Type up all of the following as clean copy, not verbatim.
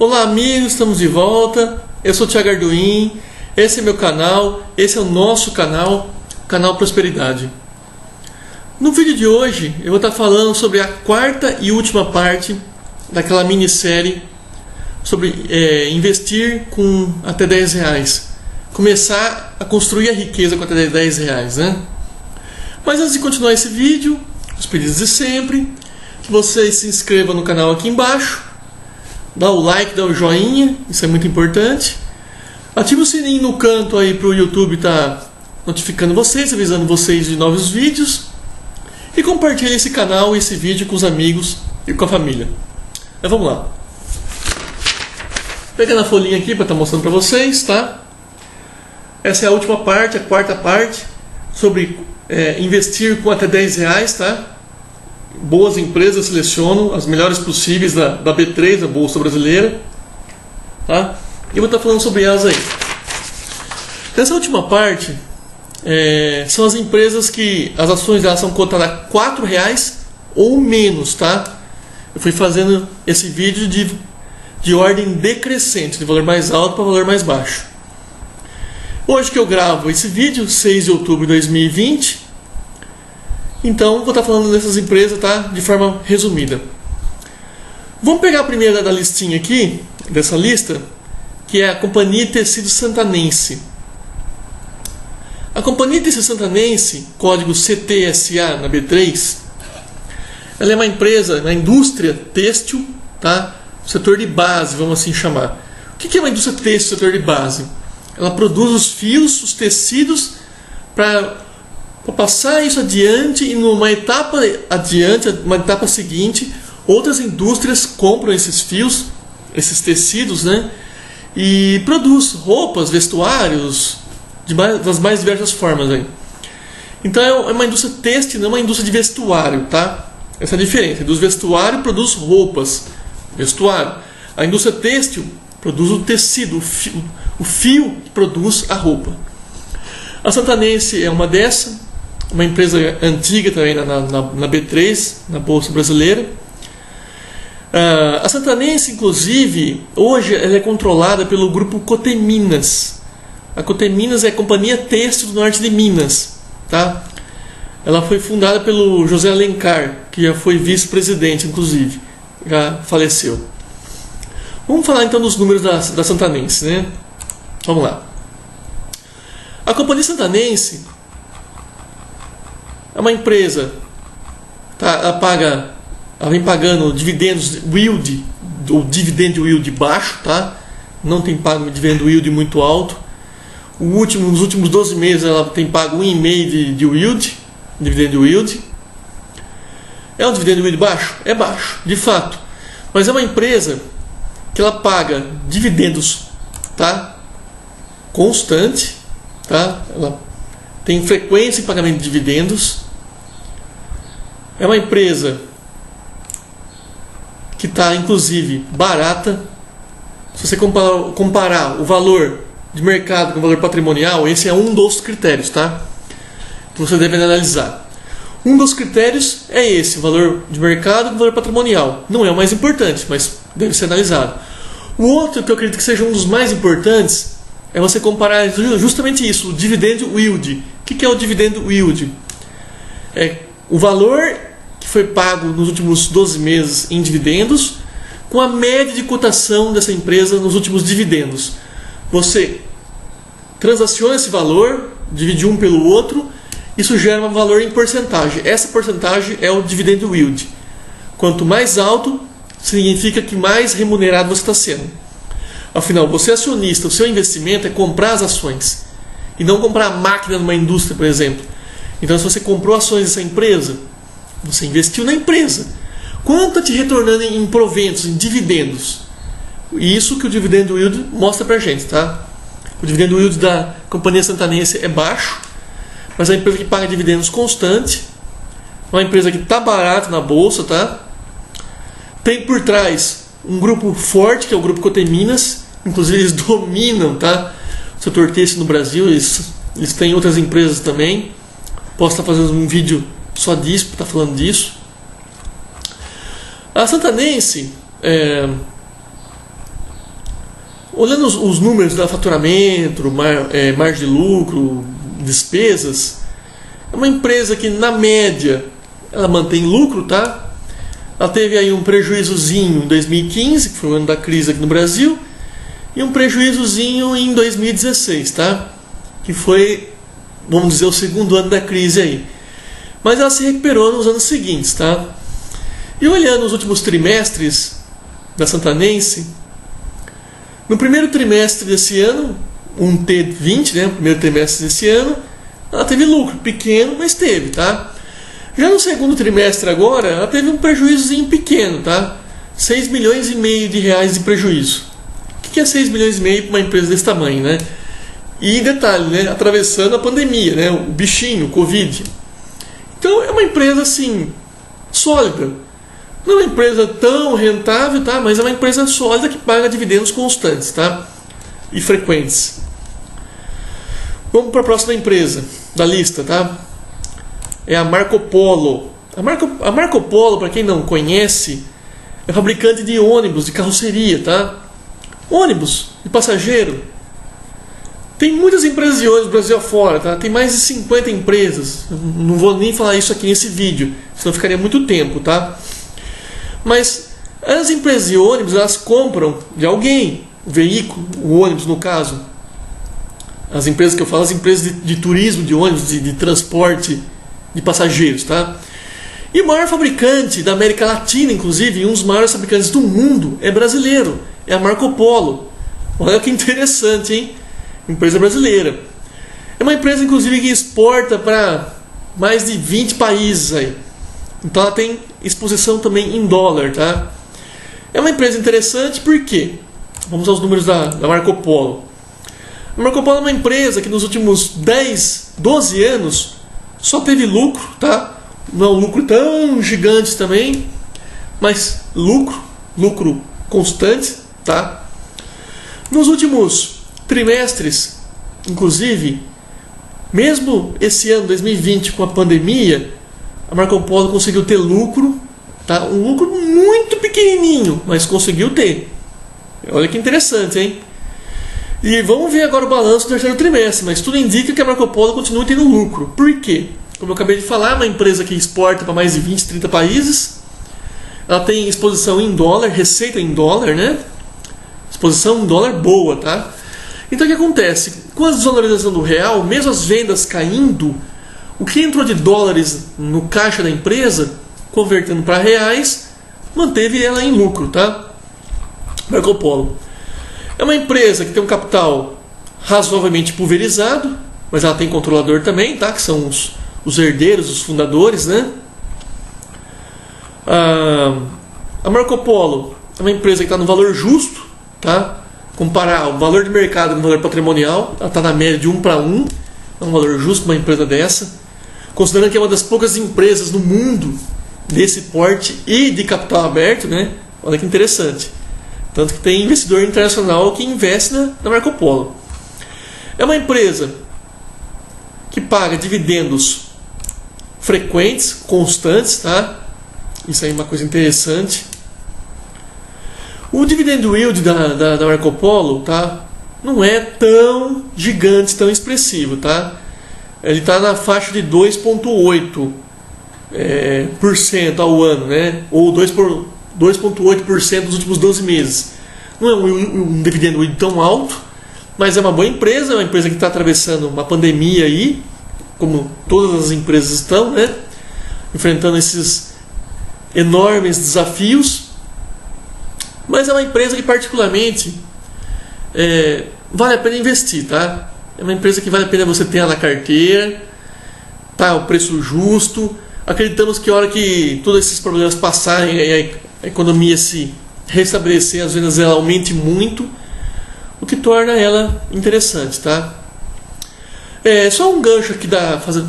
Olá amigos, estamos de volta. Eu sou o Thiago Arduin, esse é meu canal, esse é o nosso canal, Canal Prosperidade. No vídeo de hoje eu vou estar falando sobre a quarta e última parte daquela minissérie sobre investir com até R$10. Começar a construir a riqueza com até R$10, né? Mas antes de continuar esse vídeo, os pedidos de sempre, que vocês se inscrevam no canal aqui embaixo, dá o like, dá o joinha, isso é muito importante. Ative o sininho no canto aí para o YouTube estar notificando vocês, avisando vocês de novos vídeos. E compartilhe esse canal e esse vídeo com os amigos e com a família. Mas vamos lá. Pegando a folhinha aqui para estar mostrando para vocês, tá? Essa é a última parte, a quarta parte, sobre investir com até R$10, tá? Boas empresas selecionam as melhores possíveis da B3, da Bolsa Brasileira, tá? E eu vou estar falando sobre elas aí. Nessa última parte, são as empresas que as ações delas são cotadas a R$4 ou menos, tá? Eu fui fazendo esse vídeo de ordem decrescente, de valor mais alto para valor mais baixo. Hoje que eu gravo esse vídeo, 6 de outubro de 2020, então vou estar falando dessas empresas, tá? De forma resumida. Vamos pegar a primeira da listinha aqui, dessa lista, que é a Companhia de Tecidos Santanense. A Companhia de Tecidos Santanense, código CTSA na B3, ela é uma empresa na indústria têxtil, tá? Setor de base, vamos assim chamar. O que é uma indústria têxtil, setor de base? Ela produz os fios, os tecidos, para passar isso adiante, e numa etapa adiante, uma etapa seguinte, outras indústrias compram esses fios, esses tecidos, né? E produz roupas, vestuários, das mais diversas formas aí. Então é uma indústria têxtil, não é uma indústria de vestuário, tá? Essa é a diferença. Dos vestuário produz roupas, vestuário. A indústria têxtil produz o tecido, o fio que produz a roupa. A Santanense é uma dessa, uma empresa antiga também na B3, na Bolsa Brasileira. A Santanense, inclusive, hoje ela é controlada pelo grupo Coteminas. A Coteminas é a Companhia Têxtil do Norte de Minas, tá? Ela foi fundada pelo José Alencar, que já foi vice-presidente, inclusive, já faleceu. Vamos falar então dos números da Santanense, né? Vamos lá. A Companhia Santanense é uma empresa, tá? Ela vem pagando dividendos yield, ou dividend yield baixo, tá? Não tem pago dividendo yield muito alto. Nos últimos 12 meses ela tem pago 1,5% de yield, dividend yield. É um dividendo yield baixo? É baixo, de fato. Mas é uma empresa que ela paga dividendos, tá? Constante, tá? Ela tem frequência em pagamento de dividendos. É uma empresa que está, inclusive, barata. Se você comparar o valor de mercado com o valor patrimonial, esse é um dos critérios, tá? Que você deve analisar. Um dos critérios é esse, o valor de mercado com o valor patrimonial. Não é o mais importante, mas deve ser analisado. O outro, que eu acredito que seja um dos mais importantes, é você comparar justamente isso, o dividend yield. O que é o dividend yield? É o valor que foi pago nos últimos 12 meses em dividendos, com a média de cotação dessa empresa nos últimos dividendos. Você transaciona esse valor, divide um pelo outro, isso gera um valor em porcentagem. Essa porcentagem é o dividend yield. Quanto mais alto, significa que mais remunerado você está sendo. Afinal, você é acionista, o seu investimento é comprar as ações e não comprar a máquina numa indústria, por exemplo. Então, se você comprou ações dessa empresa, você investiu na empresa. Quanto está te retornando em proventos, em dividendos? Isso que o dividend yield mostra para a gente, tá? O dividend yield da Companhia Santanense é baixo, mas é uma empresa que paga dividendos constante, uma empresa que está barata na bolsa, tá? Tem por trás um grupo forte, que é o grupo Coteminas. Inclusive eles dominam, tá? O setor têxtil no Brasil. Eles têm outras empresas também. Posso estar fazendo um vídeo só disso, para estar falando disso. A Santanense olhando os números da faturamento, margem de lucro, despesas, é uma empresa que na média ela mantém lucro, tá? Ela teve aí um prejuízozinho em 2015, que foi o ano da crise aqui no Brasil, e um prejuízozinho em 2016, tá? Que foi, vamos dizer, o segundo ano da crise aí. Mas ela se recuperou nos anos seguintes, tá? E olhando os últimos trimestres da Santanense, no primeiro trimestre desse ano, um T20, né, o primeiro trimestre desse ano, ela teve lucro, pequeno, mas teve, tá? Já no segundo trimestre agora, ela teve um prejuízozinho pequeno, tá? 6 milhões e meio de reais de prejuízo. O que é 6 milhões e meio para uma empresa desse tamanho, né? E detalhe, né, atravessando a pandemia, né, o bichinho, o Covid. Então é uma empresa assim, sólida. Não é uma empresa tão rentável, tá? Mas é uma empresa sólida que paga dividendos constantes, tá? E frequentes. Vamos para a próxima empresa da lista, tá? É a Marco Polo. A Marco Polo, para quem não conhece, é fabricante de ônibus, de carroceria, tá? Ônibus de passageiro. Tem muitas empresas de ônibus no Brasil afora, tá? Tem mais de 50 empresas. Não vou nem falar isso aqui nesse vídeo, senão ficaria muito tempo, tá? Mas as empresas de ônibus, elas compram de alguém o veículo, o ônibus no caso. As empresas que eu falo, as empresas de turismo de ônibus, de transporte de passageiros, tá? E o maior fabricante da América Latina, inclusive, um dos maiores fabricantes do mundo, é brasileiro, é a Marco Polo. Olha que interessante, hein? Empresa brasileira. É uma empresa, inclusive, que exporta para mais de 20 países aí. Então ela tem exposição também em dólar, tá? É uma empresa interessante porque, vamos aos números da Marco Polo. A Marco Polo é uma empresa que nos últimos 10, 12 anos só teve lucro, tá? Não é um lucro tão gigante também, mas lucro constante, tá? Nos últimos trimestres, inclusive, mesmo esse ano 2020 com a pandemia, a Marco Polo conseguiu ter lucro, tá? Um lucro muito pequenininho, mas conseguiu ter. Olha que interessante, hein? E vamos ver agora o balanço do terceiro trimestre, mas tudo indica que a Marco Polo continua tendo lucro. Por quê? Como eu acabei de falar, é uma empresa que exporta para mais de 20, 30 países. Ela tem exposição em dólar, receita em dólar, né? Exposição em dólar boa, tá? Então o que acontece? Com a desvalorização do real, mesmo as vendas caindo, o que entrou de dólares no caixa da empresa, convertendo para reais, manteve ela em lucro, tá? Marco Polo. É uma empresa que tem um capital razoavelmente pulverizado, mas ela tem controlador também, tá? Que são os herdeiros, os fundadores, né? A Marco Polo é uma empresa que está no valor justo, tá? Comparar o valor de mercado com o valor patrimonial, ela está na média de 1 para 1, é um valor justo para uma empresa dessa. Considerando que é uma das poucas empresas no mundo desse porte e de capital aberto, né? Olha que interessante. Tanto que tem investidor internacional que investe na Marco Polo. É uma empresa que paga dividendos frequentes, constantes, tá? Isso aí é uma coisa interessante. O dividend yield da Marco Polo, tá? Não é tão gigante, tão expressivo, tá? Ele está na faixa de 2,8% ao ano, né? Ou 2,8% nos últimos 12 meses. Não é um dividend yield tão alto, mas é uma boa empresa, é uma empresa que está atravessando uma pandemia aí, como todas as empresas estão, né? Enfrentando esses enormes desafios. Mas é uma empresa que particularmente vale a pena investir, tá? É uma empresa que vale a pena você ter na carteira, tá? O preço justo. Acreditamos que a hora que todos esses problemas passarem e a economia se restabelecer, as vendas ela aumente muito, o que torna ela interessante, tá? Só um gancho aqui,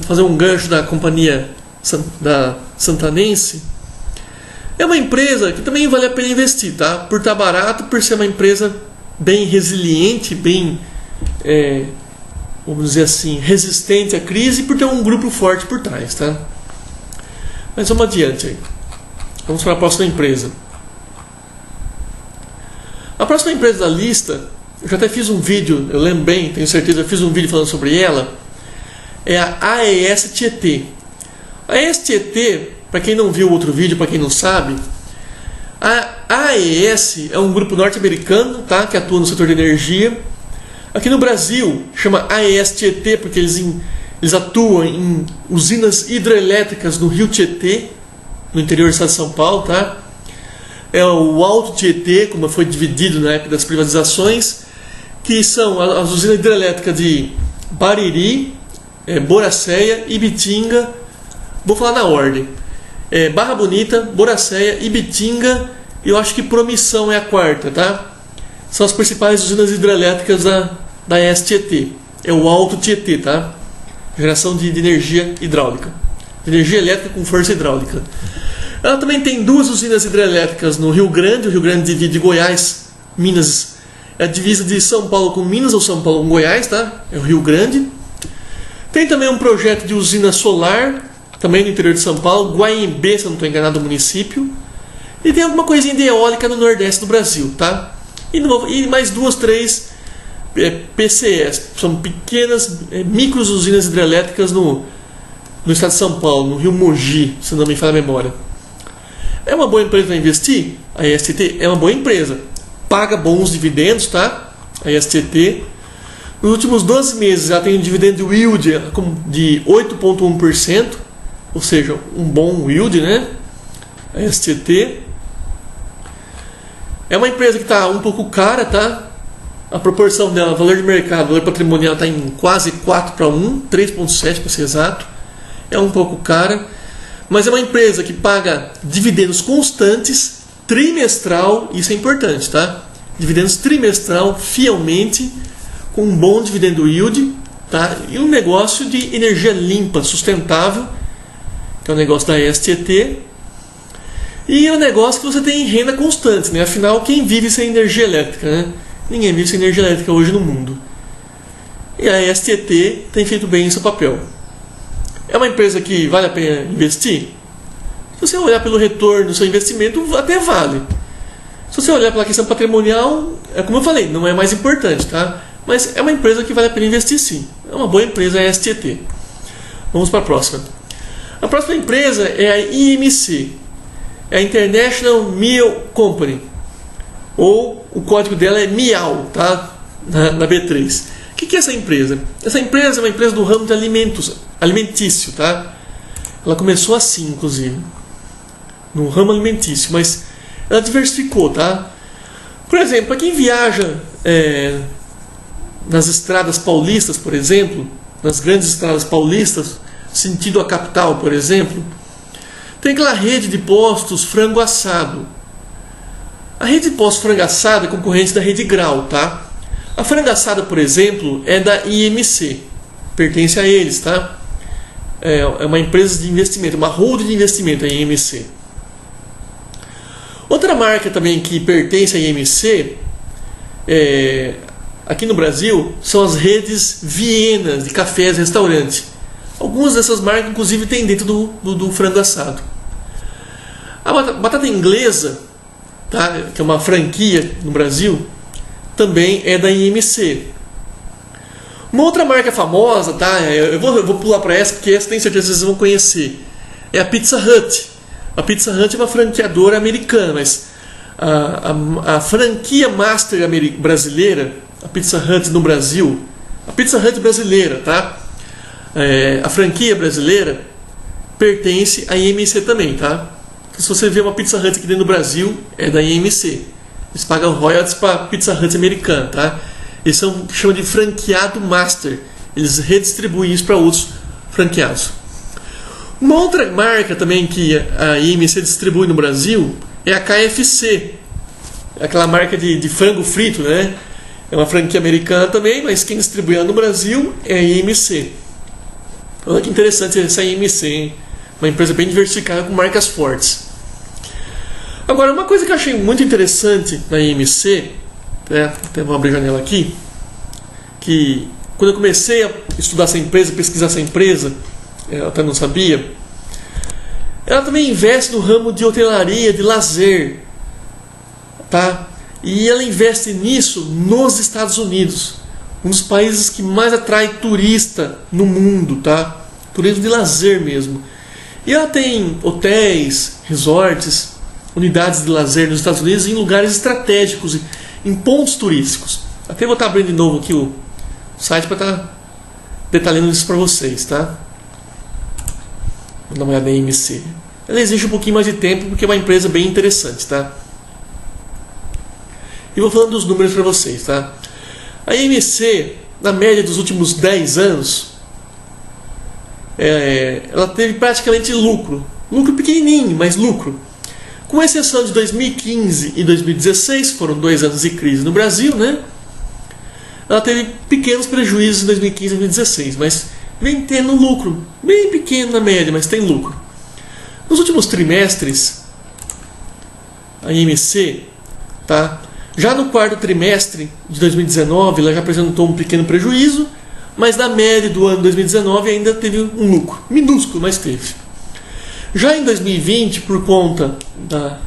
fazer um gancho da companhia da Santanense. É uma empresa que também vale a pena investir, tá? Por estar barato, por ser uma empresa bem resiliente, bem, vamos dizer assim, resistente à crise, e por ter um grupo forte por trás, tá? Mas vamos adiante aí. Vamos para a próxima empresa. A próxima empresa da lista eu já até fiz um vídeo, eu lembro bem, tenho certeza, eu fiz um vídeo falando sobre ela, é a AES Tietê. A AES Tietê, para quem não viu o outro vídeo, para quem não sabe, a AES é um grupo norte-americano, tá, que atua no setor de energia. Aqui no Brasil, chama AES Tietê porque eles atuam em usinas hidrelétricas no Rio Tietê, no interior do estado de São Paulo, tá? É o Alto Tietê, como foi dividido na época das privatizações, que são as usinas hidrelétricas de Bariri, Boracéia, Ibitinga, vou falar na ordem, Barra Bonita, Boracéia, Ibitinga e eu acho que Promissão é a quarta, tá? São as principais usinas hidrelétricas da AES Tietê. É o Alto Tietê, tá? Geração de energia hidráulica. Energia elétrica com força hidráulica. Ela também tem duas usinas hidrelétricas no Rio Grande. O Rio Grande divide Goiás, Minas. É a divisa de São Paulo com Minas ou São Paulo com Goiás, tá? É o Rio Grande. Tem também um projeto de usina solar, também no interior de São Paulo. Guaimbê, se eu não estou enganado, o município. E tem alguma coisinha de eólica no Nordeste do Brasil, tá? E mais duas, três PCS. São pequenas, micros usinas hidrelétricas no estado de São Paulo, no Rio Mogi, se não me falha a memória. É uma boa empresa para investir? A STT é uma boa empresa. Paga bons dividendos, tá? A STT. Nos últimos 12 meses ela tem um dividendo yield de 8,1%, ou seja, um bom yield, né? A STT. É uma empresa que está um pouco cara, tá? A proporção dela, valor de mercado, valor patrimonial está em quase 4:1, 3,7 para ser exato. É um pouco cara, mas é uma empresa que paga dividendos constantes, trimestral, isso é importante, tá? Dividendos trimestral, fielmente, com um bom dividendo yield, tá? E um negócio de energia limpa, sustentável, que é o negócio da STT. E é um negócio que você tem renda constante, né? Afinal, quem vive sem energia elétrica, né? Ninguém vive sem energia elétrica hoje no mundo. E a STT tem feito bem seu papel. É uma empresa que vale a pena investir? Se você olhar pelo retorno do seu investimento, até vale. Se você olhar pela questão patrimonial, como eu falei, não é mais importante, tá? Mas é uma empresa que vale a pena investir sim. É uma boa empresa a STT. Vamos para a próxima. A próxima empresa é a IMC. É a International Meal Company. Ou o código dela é MIAL, tá? Na B3. O que é essa empresa? Essa empresa é uma empresa do ramo de alimentício, tá? Ela começou assim, inclusive, no ramo alimentício, mas ela diversificou, tá? Por exemplo, para quem viaja nas estradas paulistas, por exemplo, nas grandes estradas paulistas, sentido a capital, por exemplo, tem aquela rede de postos frango assado. A rede de postos frango assado é concorrente da rede Grau, tá? A frango assada, por exemplo, é da IMC, pertence a eles, tá? É uma empresa de investimento, uma holding de investimento, a IMC. Outra marca também que pertence à IMC, aqui no Brasil, são as redes vienas de cafés e restaurantes. Algumas dessas marcas, inclusive, tem dentro do frango assado. A batata inglesa, tá, que é uma franquia no Brasil, também é da IMC. Uma outra marca famosa, tá? Eu vou pular para essa, porque essa tenho certeza que vocês vão conhecer. É a Pizza Hut. A Pizza Hut é uma franqueadora americana, mas a franquia master brasileira, a Pizza Hut no Brasil, a Pizza Hut brasileira, tá? A franquia brasileira pertence à IMC também, tá? Se você vê uma Pizza Hut aqui dentro do Brasil, é da IMC. Eles pagam royalties para a Pizza Hut americana, tá? Eles chamam de franqueado master. Eles redistribuem isso para outros franqueados. Uma outra marca também que a IMC distribui no Brasil é a KFC. É aquela marca de frango frito, né? É uma franquia americana também, mas quem distribui ela no Brasil é a IMC. Olha que interessante essa IMC, hein? Uma empresa bem diversificada com marcas fortes. Agora, uma coisa que eu achei muito interessante na IMC, até vou abrir a janela aqui, que quando eu comecei a estudar essa empresa, pesquisar essa empresa, eu até não sabia, ela também investe no ramo de hotelaria, de lazer, tá? E ela investe nisso nos Estados Unidos, um dos países que mais atrai turista no mundo, tá? Turismo de lazer mesmo. E ela tem hotéis, resorts, unidades de lazer nos Estados Unidos em lugares estratégicos, em pontos turísticos. Até vou estar abrindo de novo aqui o site para estar detalhando isso para vocês, tá? Vou dar uma olhada na AMC. Ela exige um pouquinho mais de tempo porque é uma empresa bem interessante, tá? E vou falando dos números para vocês, tá? A AMC, na média dos últimos 10 anos, ela teve praticamente lucro. Lucro pequenininho, mas lucro. Com exceção de 2015 e 2016, foram 2 anos de crise no Brasil, né? Ela teve pequenos prejuízos em 2015 e 2016, mas vem tendo lucro, bem pequeno na média, mas tem lucro. Nos últimos trimestres, a AMC, tá? Já no quarto trimestre de 2019, ela já apresentou um pequeno prejuízo, mas na média do ano 2019 ainda teve um lucro, minúsculo, mas teve. Já em 2020, por conta da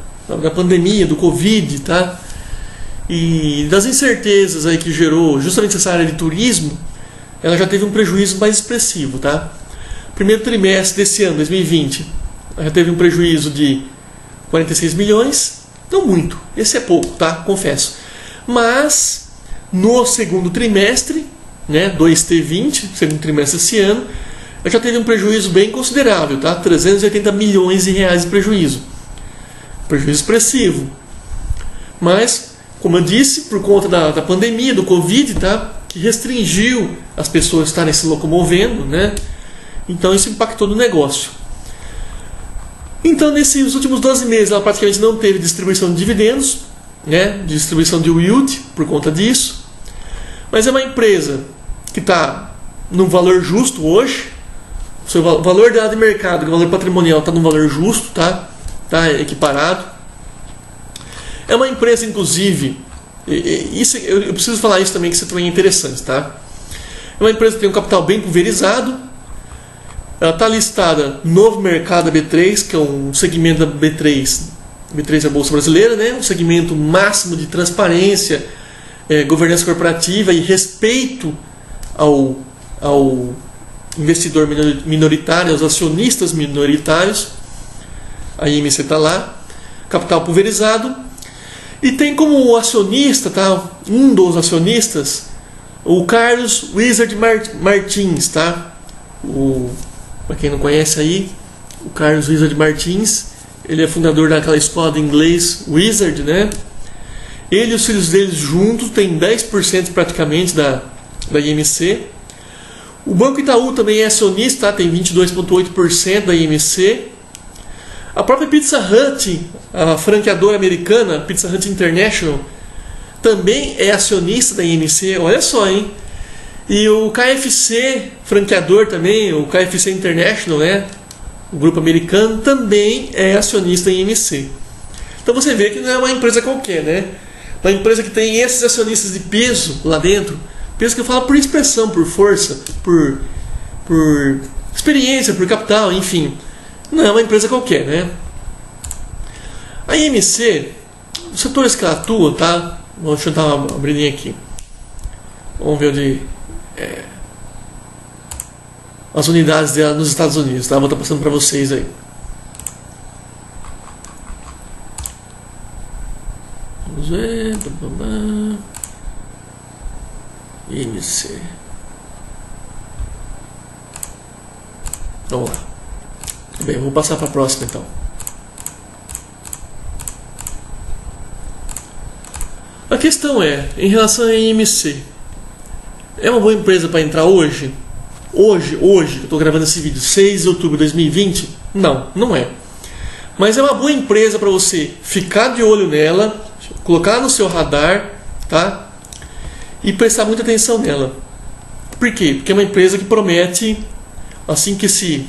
pandemia, do Covid, tá? E das incertezas aí que gerou justamente essa área de turismo, ela já teve um prejuízo mais expressivo, tá? Primeiro trimestre desse ano, 2020, ela já teve um prejuízo de 46 milhões, não muito, esse é pouco, tá? Confesso. Mas no segundo trimestre, né, 2T20, segundo trimestre desse ano, ela já teve um prejuízo bem considerável, tá? 380 milhões de reais de prejuízo. Prejuízo expressivo. Mas, como eu disse, por conta da pandemia, do Covid, tá? Que restringiu as pessoas estarem se locomovendo, né? Então isso impactou no negócio. Então, nesses últimos 12 meses, ela praticamente não teve distribuição de dividendos, né? Distribuição de yield por conta disso. Mas é uma empresa que está num valor justo hoje. O seu valor dela de mercado, o valor patrimonial está num valor justo, tá? Tá equiparado. É uma empresa, inclusive, isso, eu preciso falar isso também, que isso também é interessante, tá? É uma empresa que tem um capital bem pulverizado. Ela está listada no mercado B3, que é um segmento da B3. B3 é a Bolsa Brasileira, né? Um segmento máximo de transparência, governança corporativa e respeito ao investidor minoritário, aos acionistas minoritários. A IMC está lá, capital pulverizado, e tem como acionista, tá? Um dos acionistas, o Carlos Wizard Martins, tá? Para quem não conhece aí, o Carlos Wizard Martins, ele é fundador daquela escola de inglês Wizard, né? Ele e os filhos deles juntos têm 10% praticamente da IMC. O Banco Itaú também é acionista, tá? Tem 22,8% da IMC. A própria Pizza Hut, a franqueadora americana, Pizza Hut International, também é acionista da IMC. Olha só, hein? E o KFC, franqueador também, o KFC International, né? O grupo americano, também é acionista da IMC. Então você vê que não é uma empresa qualquer, né? Uma empresa que tem esses acionistas de peso lá dentro. Peso que eu falo por expressão, por força, por experiência, por capital, enfim. Não é uma empresa qualquer, né? A IMC, os setores que ela atua, tá? Deixa eu dar uma abridinha aqui. Vamos ver onde as unidades dela nos Estados Unidos, tá? Vou estar passando para vocês aí. Vamos ver. IMC. Vamos lá. Bem, vou passar para a próxima então. A questão é, em relação à IMC, é uma boa empresa para entrar hoje? Hoje, que eu estou gravando esse vídeo, 6 de outubro de 2020? Não, não é. Mas é uma boa empresa para você ficar de olho nela, colocar no seu radar, tá? E prestar muita atenção nela. Por quê? Porque é uma empresa que promete, assim que esse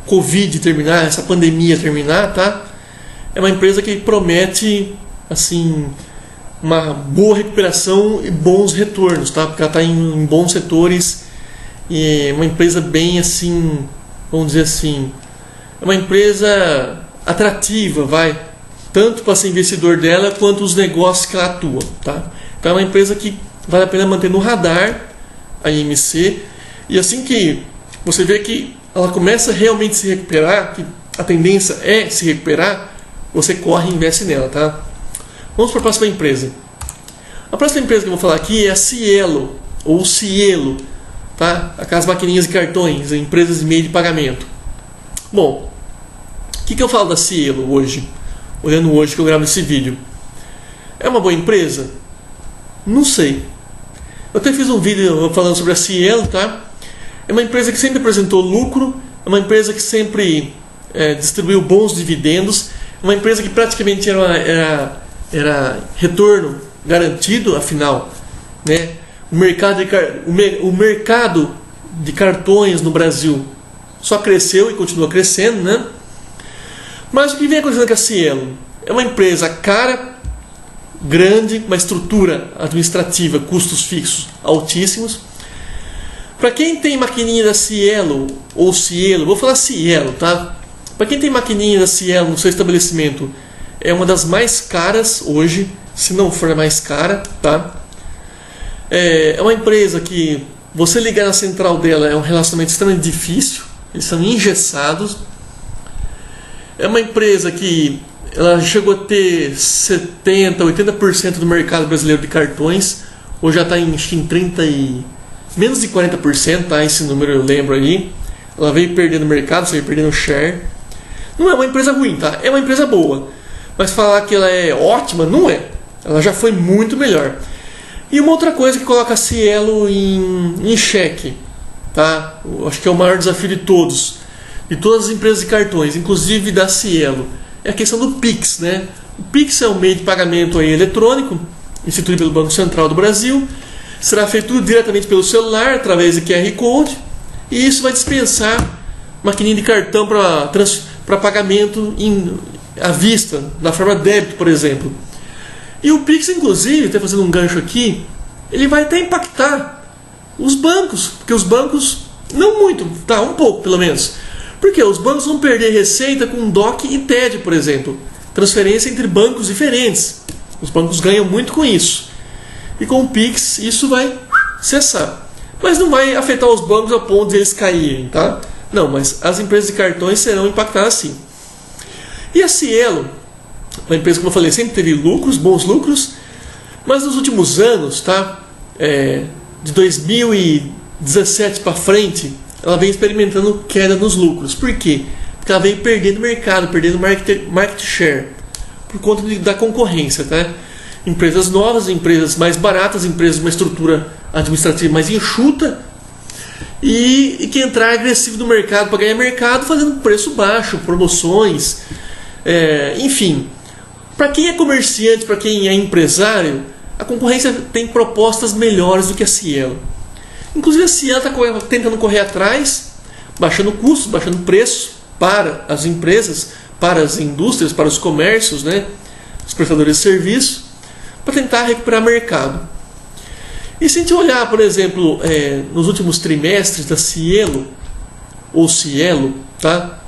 Covid terminar, essa pandemia terminar, tá? É uma empresa que promete, assim, uma boa recuperação e bons retornos, tá? Porque ela está em bons setores e é uma empresa bem, assim, vamos dizer assim, é uma empresa atrativa, vai, tanto para ser investidor dela quanto os negócios que ela atua, tá? Então é uma empresa que vale a pena manter no radar, a IMC, e assim que você vê que ela começa realmente a se recuperar, que a tendência é se recuperar, você corre e investe nela, tá? Vamos para a próxima empresa. A próxima empresa que eu vou falar aqui é a Cielo, ou Cielo, tá? Aquelas maquininhas de cartões, empresas de meio de pagamento. Bom, o que eu falo da Cielo hoje? Olhando hoje que eu gravo esse vídeo. É uma boa empresa? Não sei. Eu até fiz um vídeo falando sobre a Cielo, tá? É uma empresa que sempre apresentou lucro, é uma empresa que sempre distribuiu bons dividendos, é uma empresa que praticamente era retorno garantido, afinal, né? O mercado de cartões no Brasil só cresceu e continua crescendo, né? Mas o que vem acontecendo com a Cielo? É uma empresa cara, grande, uma estrutura administrativa, custos fixos altíssimos. Para quem tem maquininha da Cielo ou Cielo, vou falar Cielo, tá? Para quem tem maquininha da Cielo no seu estabelecimento, é uma das mais caras hoje, se não for a mais cara, tá? É uma empresa que você ligar na central dela é um relacionamento extremamente difícil, eles são engessados. É uma empresa que ela chegou a ter 70%, 80% do mercado brasileiro de cartões. Hoje já está em 30 e menos de 40%, tá? Esse número eu lembro aí. Ela veio perdendo mercado, veio perdendo share. Não é uma empresa ruim, tá? É uma empresa boa. Mas falar que ela é ótima, não é. Ela já foi muito melhor. E uma outra coisa que coloca a Cielo em xeque, tá? Eu acho que é o maior desafio de todas as empresas de cartões, inclusive da Cielo, é a questão do Pix, né? O Pix é um meio de pagamento aí eletrônico, instituído pelo Banco Central do Brasil, será feito tudo diretamente pelo celular, através de QR Code, e isso vai dispensar maquininha de cartão para pagamento à vista, da forma débito, por exemplo. E o Pix, inclusive, até fazendo um gancho aqui, ele vai até impactar os bancos, porque os bancos, não muito, tá, um pouco pelo menos. Porque os bancos vão perder receita com DOC e TED, por exemplo. Transferência entre bancos diferentes. Os bancos ganham muito com isso. E com o Pix isso vai cessar. Mas não vai afetar os bancos a ponto de eles caírem, tá? Não, mas as empresas de cartões serão impactadas sim. E a Cielo, uma empresa, como eu falei, sempre teve lucros, bons lucros. Mas nos últimos anos, tá? De 2017 para frente, ela vem experimentando queda nos lucros. Por quê? Porque ela vem perdendo mercado, perdendo market share, por conta da concorrência, tá? Empresas novas, empresas mais baratas, empresas de uma estrutura administrativa mais enxuta e que entrar agressivo no mercado para ganhar mercado, fazendo preço baixo, promoções, enfim. Para quem é comerciante, para quem é empresário, a concorrência tem propostas melhores do que a Cielo. Inclusive a Cielo está tentando correr atrás, baixando custos, baixando preço para as empresas, para as indústrias, para os comércios, né, os prestadores de serviço, para tentar recuperar mercado. E se a gente olhar, por exemplo, nos últimos trimestres da Cielo, ou Cielo, tá?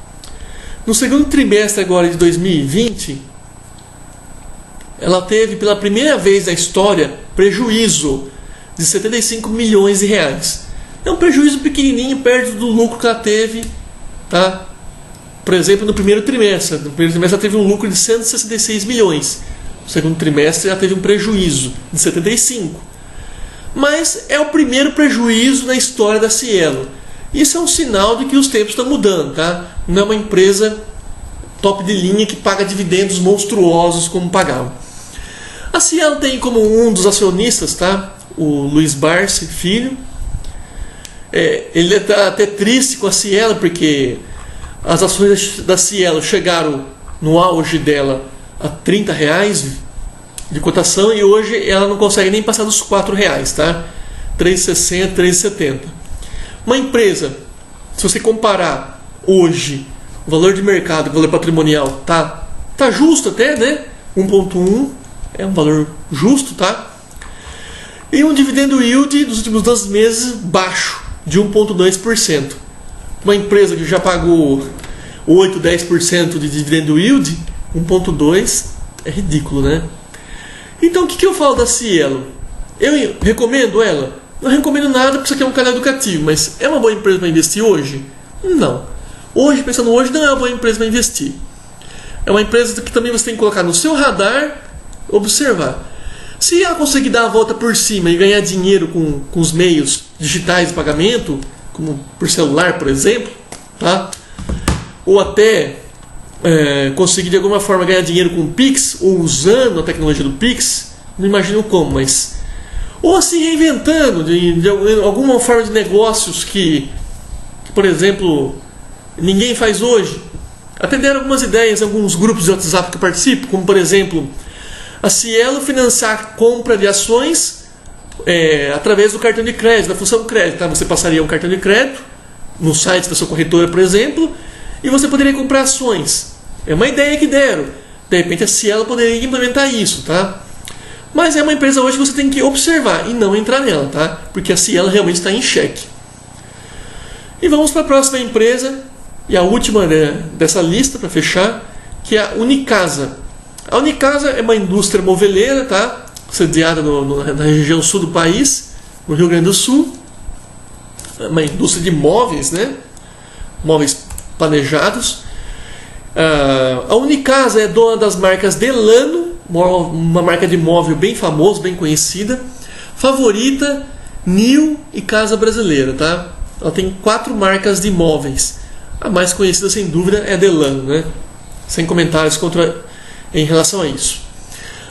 No segundo trimestre agora de 2020, ela teve pela primeira vez na história prejuízo de 75 milhões de reais. É um prejuízo pequenininho perto do lucro que ela teve, tá? Por exemplo, no primeiro trimestre. No primeiro trimestre ela teve um lucro de 166 milhões. No segundo trimestre ela teve um prejuízo de 75. Mas é o primeiro prejuízo na história da Cielo. Isso é um sinal de que os tempos estão mudando, tá? Não é uma empresa top de linha que paga dividendos monstruosos como pagava. A Cielo tem como um dos acionistas, tá? O Luiz Barsi, filho. Ele está até triste com a Cielo, porque as ações da Cielo chegaram no auge dela a R$30 de cotação e hoje ela não consegue nem passar dos R$4, tá? R$3,60, R$3,70. Uma empresa, se você comparar hoje o valor de mercado, o valor patrimonial, tá justo até, né? 1,1 é um valor justo, tá? E um dividendo yield dos últimos 12 meses baixo, de 1,2%. Uma empresa que já pagou 8, 10% de dividendo yield, 1,2%, É ridículo, né? Então, o que eu falo da Cielo? Eu recomendo ela? Não recomendo nada porque isso aqui é um canal educativo, mas é uma boa empresa para investir hoje? Não. Hoje, pensando hoje, não é uma boa empresa para investir. É uma empresa que também você tem que colocar no seu radar, observar. Se ela conseguir dar a volta por cima e ganhar dinheiro com os meios digitais de pagamento, como por celular, por exemplo, tá? Ou até conseguir de alguma forma ganhar dinheiro com o Pix, ou usando a tecnologia do Pix, não imagino como, mas... Ou se reinventando de alguma forma de negócios que, por exemplo, ninguém faz hoje. Até deram algumas ideias em alguns grupos de WhatsApp que eu participo, como por exemplo, a Cielo financiar a compra de ações através do cartão de crédito, da função crédito. Tá? Você passaria um cartão de crédito no site da sua corretora, por exemplo, e você poderia comprar ações. É uma ideia que deram. De repente a Cielo poderia implementar isso, tá? Mas é uma empresa hoje que você tem que observar e não entrar nela, tá? Porque a Cielo realmente está em xeque. E vamos para a próxima empresa, e a última dessa lista para fechar, que é a Unicasa. A Unicasa é uma indústria moveleira, tá? Sediada na região sul do país, no Rio Grande do Sul. É uma indústria de móveis, né? Móveis planejados. A Unicasa é dona das marcas Delano, uma marca de móvel bem famosa, bem conhecida, Favorita, Nil e Casa Brasileira, tá? Ela tem 4 marcas de móveis. A mais conhecida, sem dúvida, é a Delano, né? Sem comentários em relação a isso.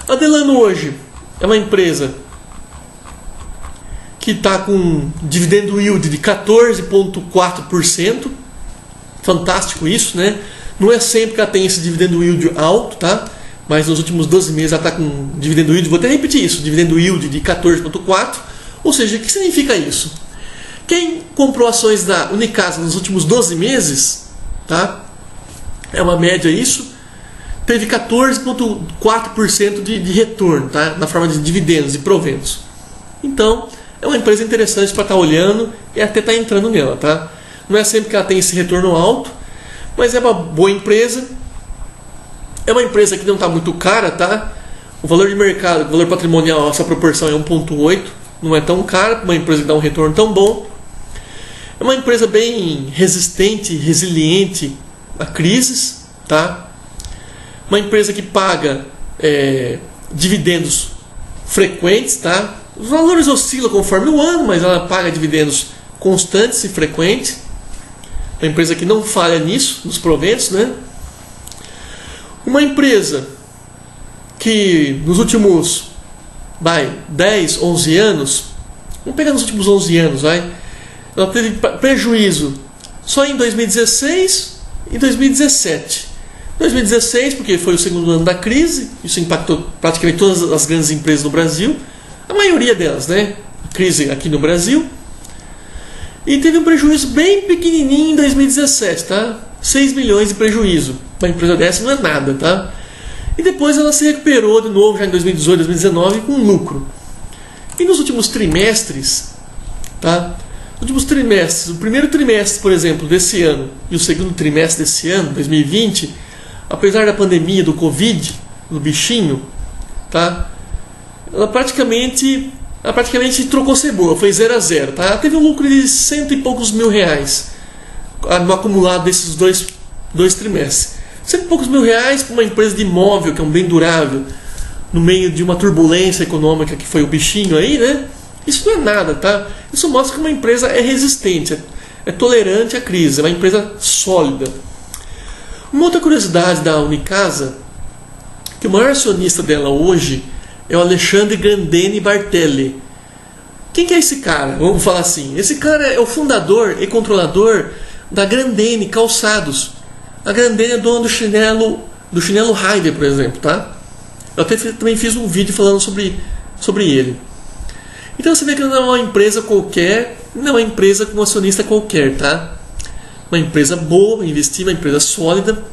A Delano hoje é uma empresa que está com dividendo yield de 14,4%. Fantástico isso, né? Não é sempre que ela tem esse dividendo yield alto, tá? Mas nos últimos 12 meses ela está com dividendo yield, vou até repetir isso, dividendo yield de 14,4%. Ou seja, o que significa isso? Quem comprou ações da Unicasa nos últimos 12 meses, tá? É uma média isso, teve 14,4% de retorno, tá? Na forma de dividendos e proventos. Então, é uma empresa interessante para estar olhando e até estar entrando nela, tá? Não é sempre que ela tem esse retorno alto, mas é uma boa empresa. É uma empresa que não está muito cara, tá? O valor de mercado, o valor patrimonial, essa proporção é 1,8. Não é tão cara, uma empresa que dá um retorno tão bom. É uma empresa bem resistente, resiliente a crises, tá? Uma empresa que paga dividendos frequentes, tá? Os valores oscilam conforme o ano, mas ela paga dividendos constantes e frequentes. Uma empresa que não falha nisso, nos proventos, né? Uma empresa que nos últimos 10, 11 anos, vamos pegar nos últimos 11 anos, ela teve prejuízo só em 2016 e 2017. 2016, porque foi o segundo ano da crise, isso impactou praticamente todas as grandes empresas do Brasil, a maioria delas, né? Crise aqui no Brasil. E teve um prejuízo bem pequenininho em 2017, tá? 6 milhões de prejuízo. Uma empresa dessa não é nada, tá? E depois ela se recuperou de novo já em 2018, 2019 com lucro. E nos últimos trimestres, tá? Nos últimos trimestres, o primeiro trimestre, por exemplo, desse ano e o segundo trimestre desse ano, 2020, apesar da pandemia do Covid, do bichinho, tá? Ela praticamente trocou cebola, foi 0 a 0, tá? Ela teve um lucro de 100 e poucos mil reais no acumulado desses dois trimestres. 100 e poucos mil reais para uma empresa de imóvel, que é um bem durável, no meio de uma turbulência econômica que foi o bichinho aí, né? Isso não é nada, tá? Isso mostra que uma empresa é resistente, é tolerante à crise, é uma empresa sólida. Uma outra curiosidade da Unicasa, que o maior acionista dela hoje é o Alexandre Grandene Bartelli. Quem que é esse cara? Vamos falar assim. Esse cara é o fundador e controlador da Grandene Calçados. A Grandene é dona do chinelo Raider, por exemplo, tá? Eu até também fiz um vídeo falando sobre ele. Então você vê que não é uma empresa qualquer, não é uma empresa com um acionista qualquer, tá? Uma empresa boa, investir, uma empresa sólida.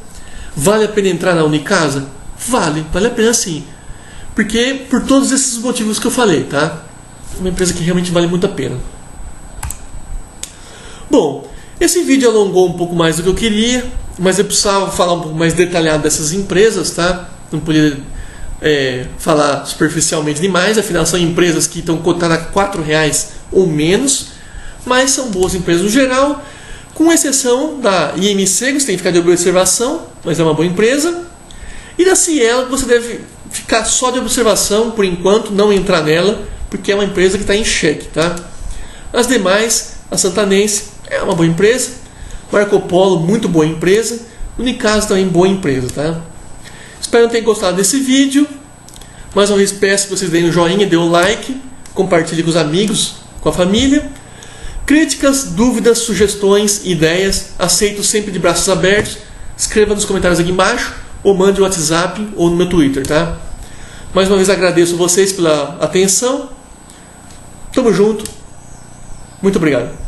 Vale a pena entrar na Unicasa? Vale a pena sim. Porque por todos esses motivos que eu falei, tá? Uma empresa que realmente vale muito a pena. Bom, esse vídeo alongou um pouco mais do que eu queria, mas eu precisava falar um pouco mais detalhado dessas empresas, tá? Não podia falar superficialmente demais, afinal são empresas que estão cotadas a R$4 ou menos, mas são boas empresas no geral, com exceção da IMC, que você tem que ficar de observação, mas é uma boa empresa, e da Cielo, que você deve ficar só de observação por enquanto, não entrar nela, porque é uma empresa que está em xeque, tá? As demais, a Santanense é uma boa empresa, Marco Polo, muito boa empresa, Unicasa também boa empresa, tá? Espero que tenham gostado desse vídeo. Mais uma vez peço que vocês deem um joinha, dê um like, compartilhe com os amigos, com a família. Críticas, dúvidas, sugestões, ideias, aceito sempre de braços abertos. Escreva nos comentários aqui embaixo, ou mande no WhatsApp ou no meu Twitter, tá? Mais uma vez agradeço vocês pela atenção. Tamo junto. Muito obrigado.